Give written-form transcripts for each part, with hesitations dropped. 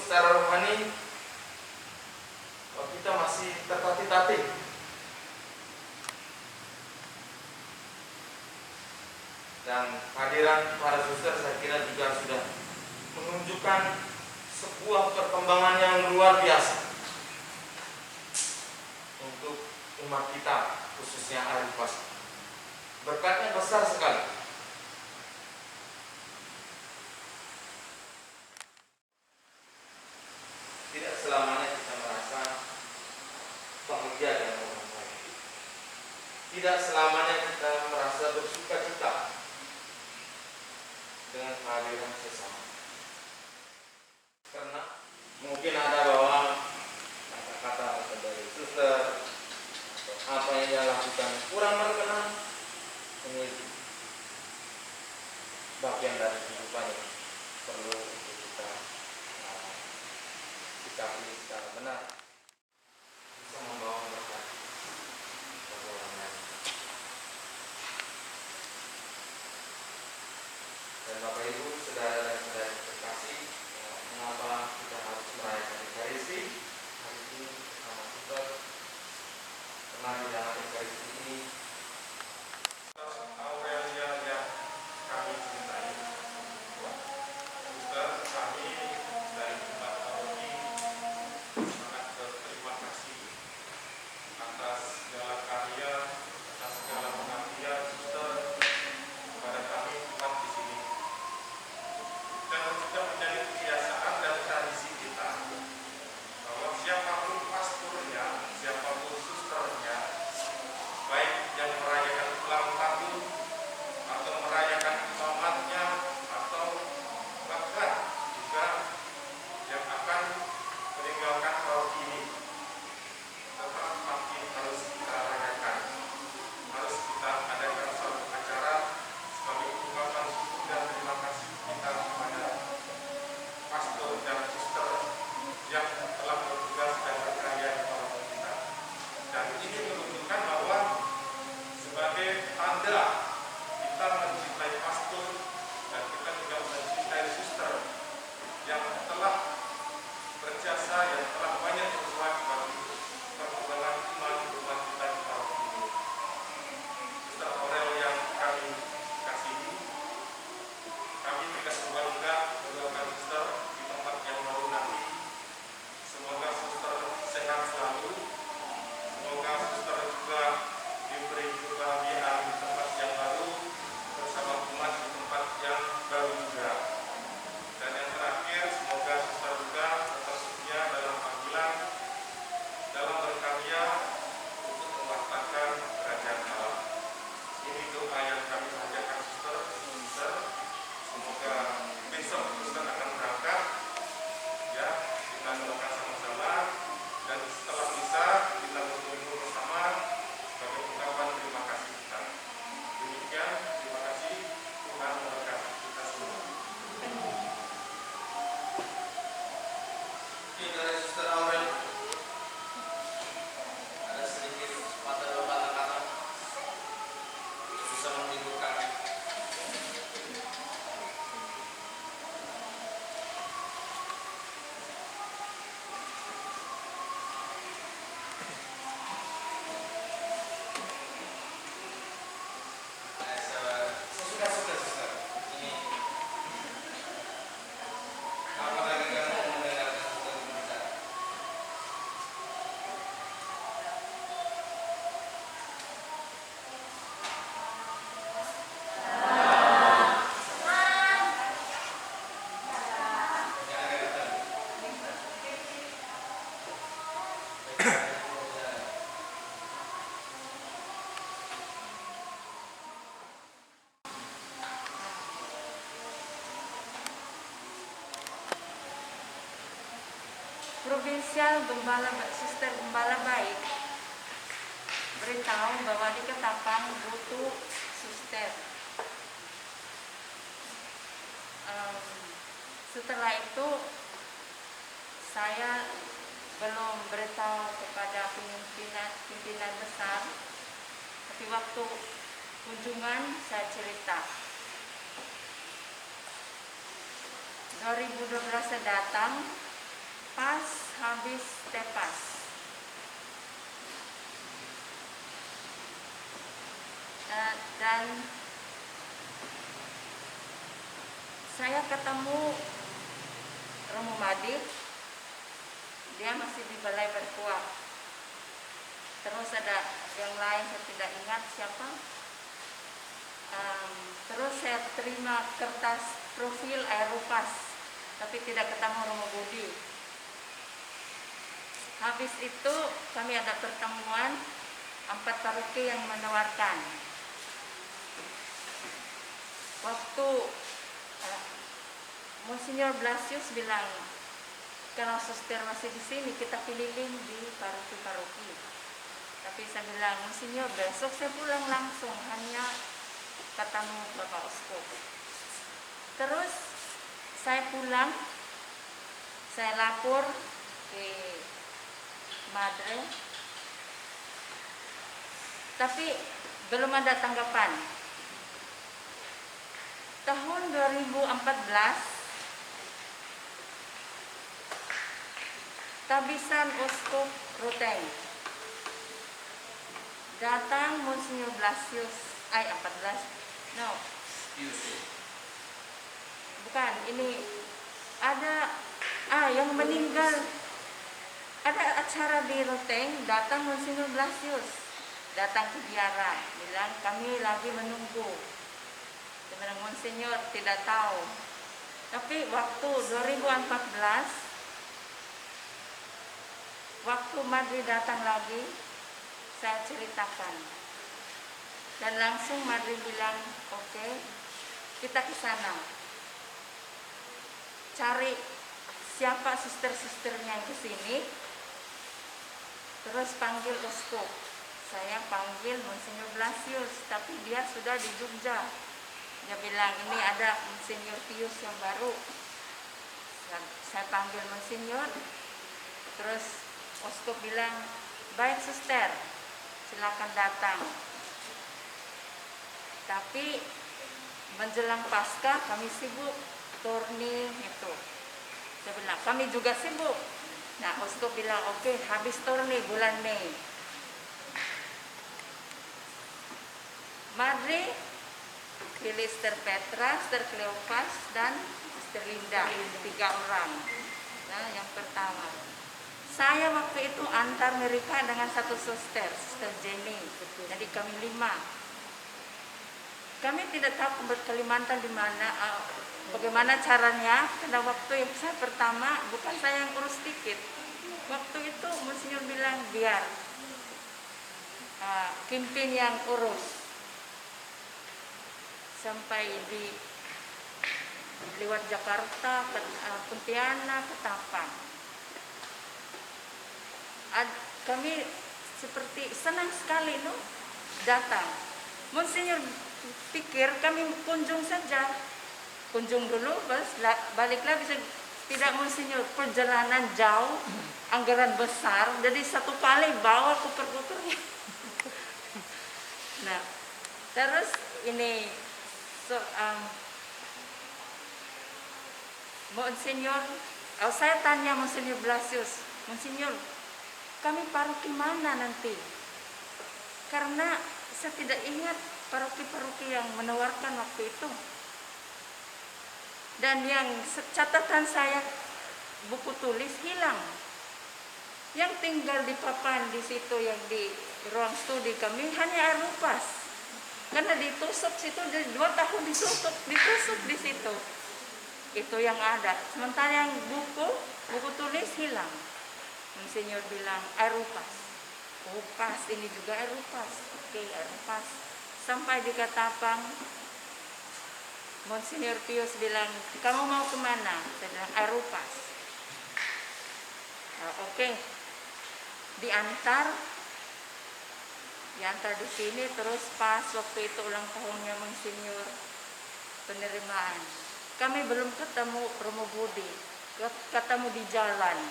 secara rohani kita masih tertatih-tatih. Dan kehadiran para suster saya kira juga sudah menunjukkan sebuah perkembangan yang luar biasa untuk umat kita, khususnya Ari Paskah. Berkatnya besar sekali. Tidak selamanya kita merasa bahagia dengan orang lain. Tidak selamanya kita merasa bersuka cita dengan kehadiran sesama. Karena mungkin ada bahwa kata-kata dari suster atau apa yang dia lakukan kurang berkenan. Ini bagian dari kehidupan yang perlu untuk kita sikapi secara benar, bisa membawa berkat bagi orang lain. Dan Bapak Ibu, saudara dan saudari terkasih, mengapa kita harus merayakan Ekaristi hari ini bersama suster? Karena di dalam Ekaristi ini Aurelia yang kami cintai, suster kami dari tempat paroki sangat berterima kasih atas segala karya, atas segala pengabdian suster kepada kami umat di sini. Dan juga menjadi kebiasaan dan tradisi kita bahwa siapapun pastornya, siapapun susternya, baik yang merayakan ulang tahun atau merayakan imamatnya atau bahkan juga yang akan meninggalkan paroki ini, tetap makin harus kita rayakan, harus kita adakan suatu acara sebagai ungkapan syukur dan terima kasih kita kepada pastor dan suster yang telah bertugas dan berkarya di paroki kita. Dan ini menunjukkan bahwa sebagai tanda kita mencintai pastor dan kita juga mencintai suster yang telah berjasa, yang telah banyak berbuat bagi perkembangan iman umat kita di paroki ini. Suster Aurel yang kami kasihi, kami tidak berbangga mendoakan suster di tempat yang baru nanti. Semoga suster sehat selalu. Semoga suster juga diberi kebahagiaan di tempat yang baru bersama umat di tempat yang baru juga. Dan yang terakhir, semoga suster juga tetap setia dalam panggilan, dalam berkarya untuk mewartakan kerajaan Allah. Ini doa yang kami panjatkan suster. Semoga besok suster akan berangkat, ya, kita doakan sama-sama. Dan setelah misa kita berkumpul bersama sebagai ungkapan terima kasih kita. Demikian, terima kasih. Tuhan memberkati kita semua. ini dari suster Aurel ada sedikit patah kata bisa menghibur kami. Saya suka suster. Ini apakah kita mau mendengarkan suster berbicara? Provinsial Suster Gembala Baik beritahu bahwa di Ketapang butuh suster. Setelah itu saya belum beritahu kepada pimpinan besar, tapi waktu kunjungan saya cerita 2012 saya datang pas habis tepas. Dan saya ketemu Romo Madi, dia masih di Balai Berkuah. Terus ada yang lain, saya tidak ingat siapa. Terus saya terima kertas profil Aeropas, tapi tidak ketemu Romo Budi. Habis itu kami ada pertemuan 4 paroki yang menawarkan. Waktu Monsignor Blasius bilang, kalau suster masih di sini, kita keliling di paroki-paroki. Tapi saya bilang, Monsignor, besok saya pulang langsung, hanya ketemu Bapak Uskup. Terus saya pulang, saya lapor ke Madre, tapi belum ada tanggapan. Tahun 2014, Tabisan Uskup Ruteng datang Monsignor Blasius, 14, no, bukan, ini ada yang meninggal, ada acara di Ruteng, datang Monsignor Blasius, datang ke biara, bilang kami lagi menunggu. Sebenarnya Monsignor tidak tahu, tapi waktu 2014, waktu Madri datang lagi, saya ceritakan. Dan langsung Madri bilang, oke, kita ke sana. Cari siapa suster-susternya yang ke sini. Terus panggil uskup. Saya panggil Monsignor Blasius, tapi dia sudah di Jogja. Dia bilang, ini ada Monsignor Pius yang baru. Saya panggil Monsignor. Terus uskup bilang, baik suster, silakan datang. Tapi menjelang Paskah kami sibuk turning itu. Saya bilang, kami juga sibuk. Nah, uskup bilang, oke, habis turning bulan Mei. Madri pilih Sister Petra, Sister Cleopas, dan Sister Linda, 3 orang. Nah, yang pertama. Saya waktu itu antar mereka dengan 1 suster, Sister Jenny. Jadi kami 5. Kami tidak tahu ke Kalimantan di mana, bagaimana caranya. Pada waktu yang saya pertama, bukan saya yang urus tiket. Waktu itu Monsignor bilang biar Kimpin yang urus. Sampai di lewat Jakarta, Pontianak, Ketapang. Kami seperti senang sekali datang. Monsignor pikir kami kunjung saja, kunjung dulu, balik lagi. Tidak, Monsignor, perjalanan jauh, anggaran besar, jadi 1 kali bawa koper-kopernya. Nah, terus ini Monsignor, saya tanya Monsignor Blasius, Monsignor, kami paroki mana nanti? Karena saya tidak ingat paroki-paroki yang menawarkan waktu itu. Dan yang catatan saya, buku tulis hilang. Yang tinggal di papan di situ, yang di ruang studi kami, hanya Aeropas. Karena ditusuk situ, jadi 2 tahun ditusuk di situ. Itu yang ada. Sementara yang buku tulis hilang. Monsignor bilang Aeropas. Oh, pas, ini juga Aeropas. Oke, Aeropas. Sampai di Ketapang, Monsignor Pius bilang, kamu mau kemana? Saya bilang Aeropas. Oke. Diantar di sini, terus pas waktu itu ulang tahunnya Monsignor, penerimaan. Kami belum ketemu Romo Budi, ketemu di jalan.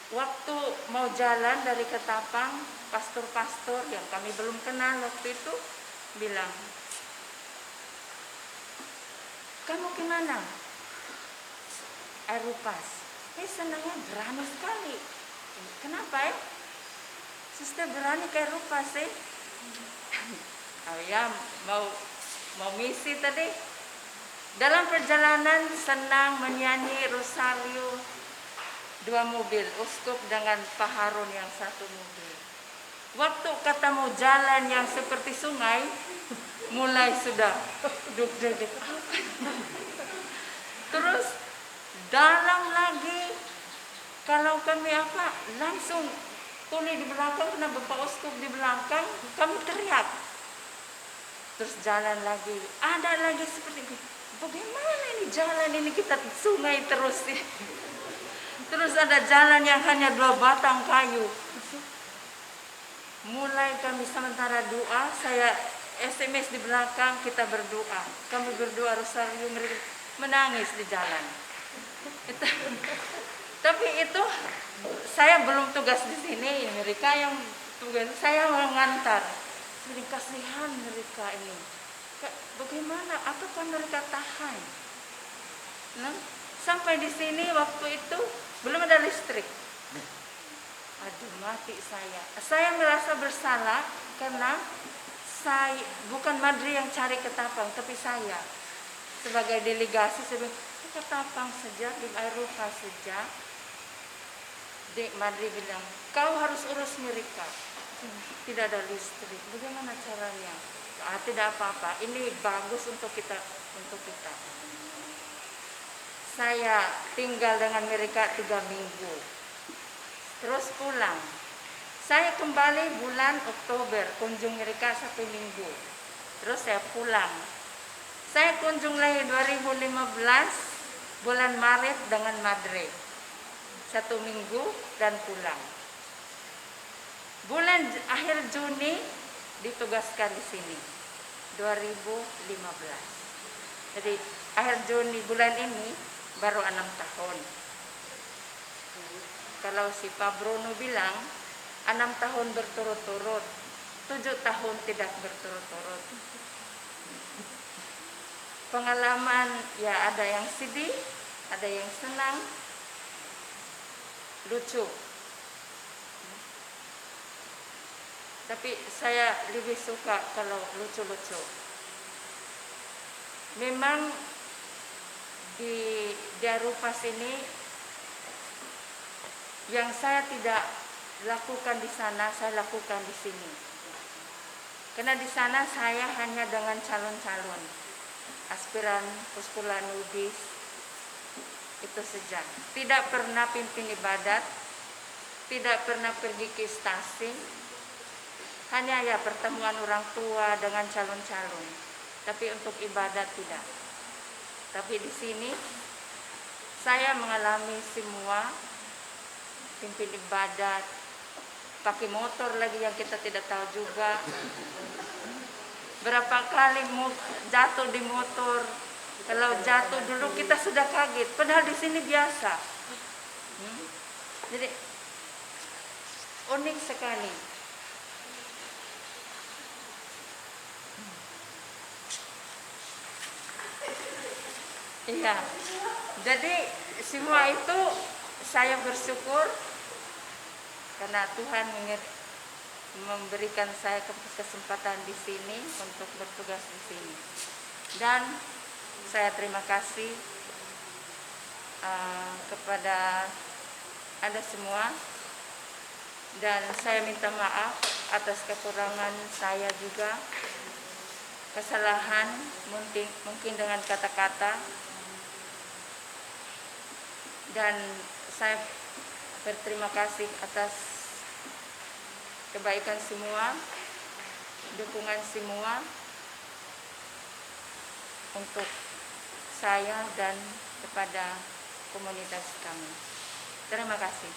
Waktu mau jalan dari Ketapang, pastor-pastor yang kami belum kenal waktu itu bilang, kamu kemana? Aeropas. Senangnya berani sekali. Kenapa ya? Suster berani ke Aeropas Oh ya, mau misi tadi. Dalam perjalanan senang menyanyi Rosario, 2 mobil, uskup dengan Pak Harun yang 1 mobil. Waktu ketemu jalan yang seperti sungai, mulai sudah duduk-duduk. Terus dalam lagi, kalau kami langsung tuli di belakang, kena Bapak Uskup di belakang, kami teriak. Terus jalan lagi, ada lagi seperti itu. Bagaimana ini jalan ini, kita sungai terus sih. Terus ada jalan yang hanya 2 batang kayu. Mulai kami sementara doa, saya SMS di belakang, kita berdoa. Kami berdoa Rosario, menangis di jalan. Tapi itu saya belum tugas di sini, mereka yang tugas, saya mengantar. Jadi kasihan mereka ini. Bagaimana? Apakah mereka tahan? Nah, sampai di sini waktu itu belum ada listrik. Aduh, mati saya. Saya merasa bersalah karena saya bukan Madri yang cari ketapang, tapi saya sebagai delegasi saya ketapang sejak di Eropa sejak. Dek Madri bilang, kau harus urus mereka. Tidak ada listrik. Bagaimana caranya? Tidak apa-apa. Ini bagus untuk kita. Saya tinggal dengan mereka 3 minggu. Terus pulang. Saya kembali bulan Oktober, kunjung mereka 1 minggu. Terus saya pulang. Saya kunjung lagi 2015 bulan Maret dengan Madre. 1 minggu dan pulang. Bulan akhir Juni ditugaskan di sini. 2015. Jadi akhir Juni bulan ini baru 6 tahun. Kalau si Pak Bruno bilang 6 tahun berturut-turut, 7 tahun tidak berturut-turut. Pengalaman ya ada yang sedih, ada yang senang, lucu. Tapi saya lebih suka kalau lucu-lucu. Memang di Aeropas ini yang saya tidak lakukan di sana, saya lakukan di sini. Karena di sana saya hanya dengan calon-calon aspiran Puskula Nubis itu saja. Tidak pernah pimpin ibadat, tidak pernah pergi ke stasi. Hanya ya pertemuan orang tua dengan calon-calon. Tapi untuk ibadat tidak. Tapi di sini saya mengalami semua, pimpin ibadat, pakai motor lagi yang kita tidak tahu juga. Berapa kali jatuh di motor. Kalau jatuh dulu kita sudah kaget, padahal di sini biasa. Jadi unik sekali. Iya, jadi semua itu saya bersyukur karena Tuhan memberikan saya kesempatan di sini untuk bertugas di sini. Dan saya terima kasih kepada Anda semua, dan saya minta maaf atas kekurangan saya juga, kesalahan mungkin dengan kata-kata. Dan saya berterima kasih atas kebaikan semua, dukungan semua untuk saya dan kepada komunitas kami. Terima kasih.